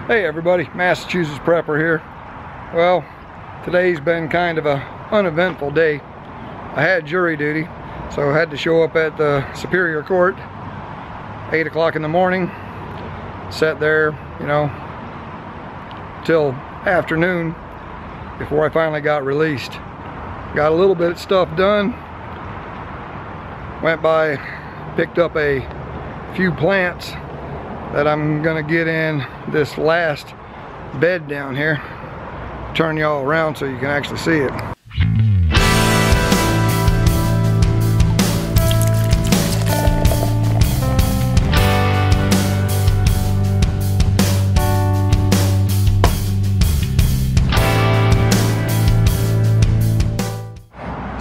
Hey everybody, Massachusetts Prepper here. Well, today's been kind of a uneventful day. I had jury duty, so I had to show up at the Superior Court 8 o'clock in the morning, sat there, till afternoon before I finally got released. Got a little bit of stuff done, went by, picked up a few plants that I'm gonna get in this last bed down here. Turn y'all around so you can actually see it.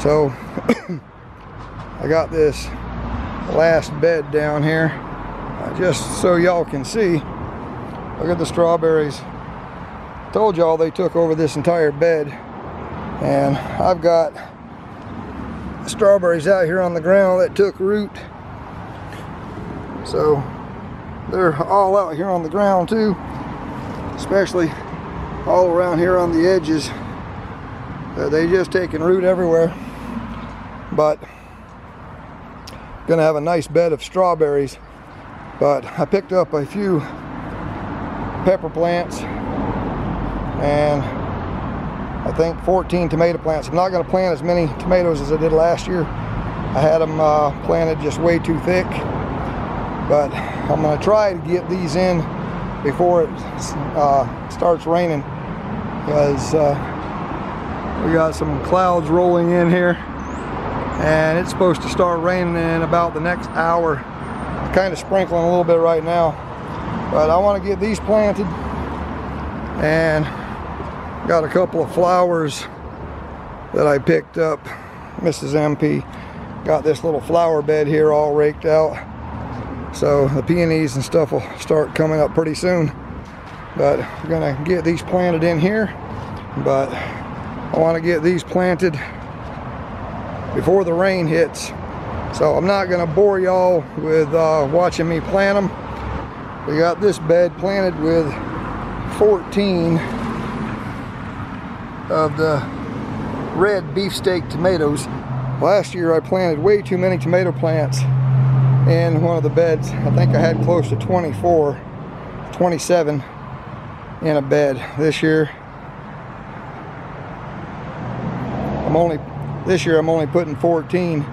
So I got this last bed down here. Just so y'all can see, look at the strawberries. Told y'all they took over this entire bed, and I've got strawberries out here on the ground that took root. So they're all out here on the ground too, especially all around here on the edges. They just taking root everywhere. But gonna have a nice bed of strawberries. But I picked up a few pepper plants and I think 14 tomato plants. I'm not going to plant as many tomatoes as I did last year. I had them planted just way too thick. But I'm going to try to get these in before it starts raining, because we got some clouds rolling in here and it's supposed to start raining in about the next hour. Kind of sprinkling a little bit right now, but I want to get these planted, and got a couple of flowers that I picked up. Mrs. MP got this little flower bed here all raked out, so the peonies and stuff will start coming up pretty soon. But we're gonna get these planted in here, but I want to get these planted before the rain hits. So I'm not going to bore y'all with watching me plant them. We got this bed planted with 14 of the red beefsteak tomatoes. Last year I planted way too many tomato plants in one of the beds. I think I had close to 24, 27 in a bed. This year I'm only putting 14.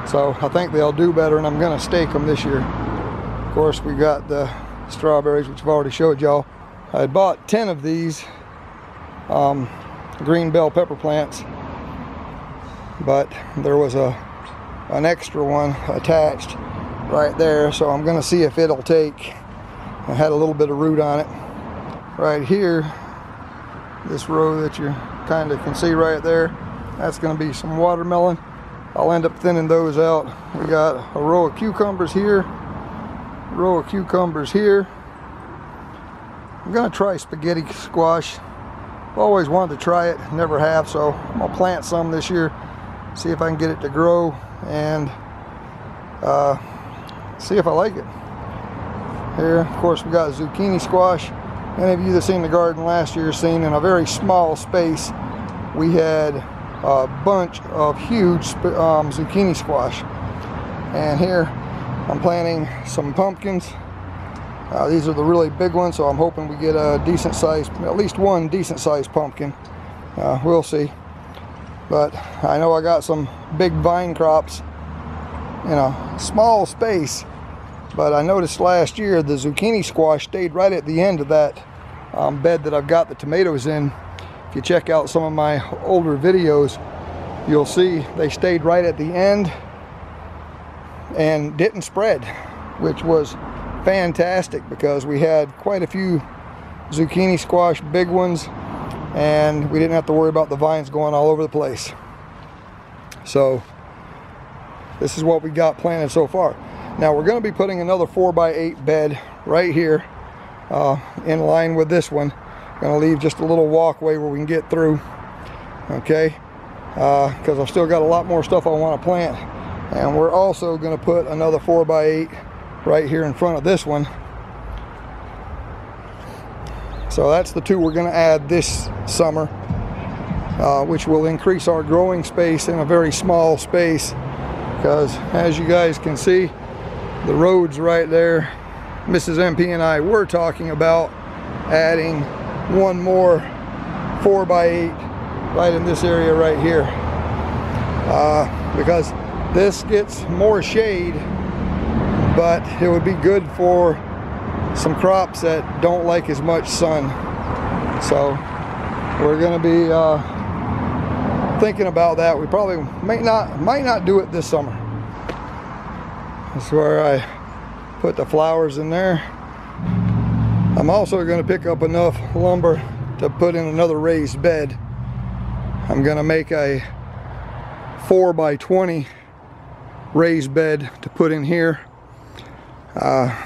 So I think they'll do better, and I'm gonna stake them this year. Of course, we got the strawberries, which I've already showed y'all. I had bought 10 of these green bell pepper plants, but there was an extra one attached right there, so I'm gonna see if it'll take. I had a little bit of root on it. Right here, this row that you kind of can see right there, that's gonna be some watermelon. I'll end up thinning those out. We got a row of cucumbers here, a row of cucumbers here. I'm gonna try spaghetti squash. I've always wanted to try it, never have, so I'm gonna plant some this year, see if I can get it to grow, and see if I like it. Here, of course, we got zucchini squash. Any of you that seen the garden last year seen in a very small space, we had a bunch of huge zucchini squash. And here I'm planting some pumpkins. These are the really big ones, so I'm hoping we get a decent size, at least one decent sized pumpkin. We'll see. But I know I got some big vine crops in a small space, but I noticed last year the zucchini squash stayed right at the end of that bed that I've got the tomatoes in. If you check out some of my older videos, you'll see they stayed right at the end and didn't spread, which was fantastic because we had quite a few zucchini squash, big ones, and we didn't have to worry about the vines going all over the place. So this is what we got planted so far. Now we're going to be putting another 4x8 bed right here in line with this one. Gonna leave just a little walkway where we can get through, okay, because I've still got a lot more stuff I want to plant. And we're also going to put another 4x8 right here in front of this one. So that's the 2 we're going to add this summer, which will increase our growing space in a very small space, because as you guys can see, the road's right there. Mrs. MP and I were talking about adding 1 more 4x8 right in this area right here, because this gets more shade, but it would be good for some crops that don't like as much sun. So we're going to be thinking about that. We probably might not do it this summer. That's where I put the flowers in there. I'm also going to pick up enough lumber to put in another raised bed. I'm going to make a 4x20 raised bed to put in here.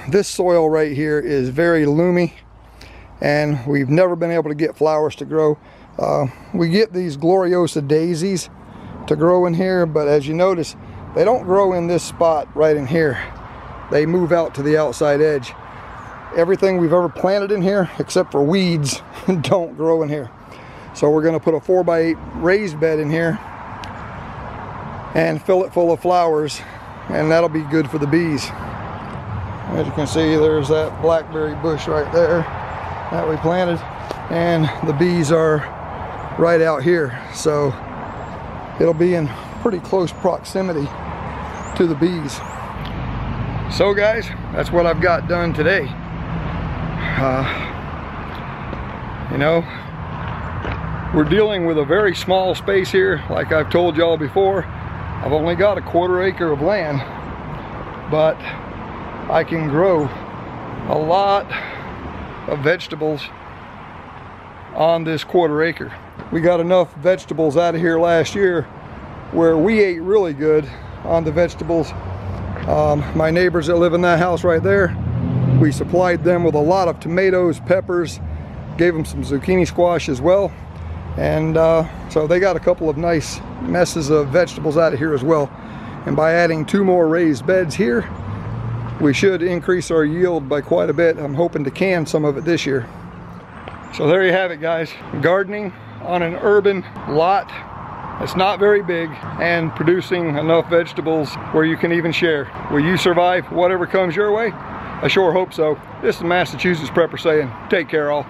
This soil right here is very loomy, and we've never been able to get flowers to grow. We get these Gloriosa daisies to grow in here, but as you notice, they don't grow in this spot right in here. They move out to the outside edge. Everything we've ever planted in here, except for weeds, don't grow in here. So we're going to put a 4x8 raised bed in here and fill it full of flowers, and that'll be good for the bees. As you can see, there's that blackberry bush right there that we planted, and the bees are right out here, so it'll be in pretty close proximity to the bees. So guys, that's what I've got done today. You know, we're dealing with a very small space here. Like I've told y'all before, I've only got a 1/4 acre of land, but I can grow a lot of vegetables on this 1/4 acre. We got enough vegetables out of here last year where we ate really good on the vegetables. My neighbors that live in that house right there, we supplied them with a lot of tomatoes, peppers, gave them some zucchini squash as well, and so they got a couple of nice messes of vegetables out of here as well. And by adding 2 more raised beds here, we should increase our yield by quite a bit. I'm hoping to can some of it this year. So there you have it, guys. Gardening on an urban lot that's not very big and producing enough vegetables where you can even share. Will you survive whatever comes your way? I sure hope so. This is Massachusetts Prepper saying, take care all.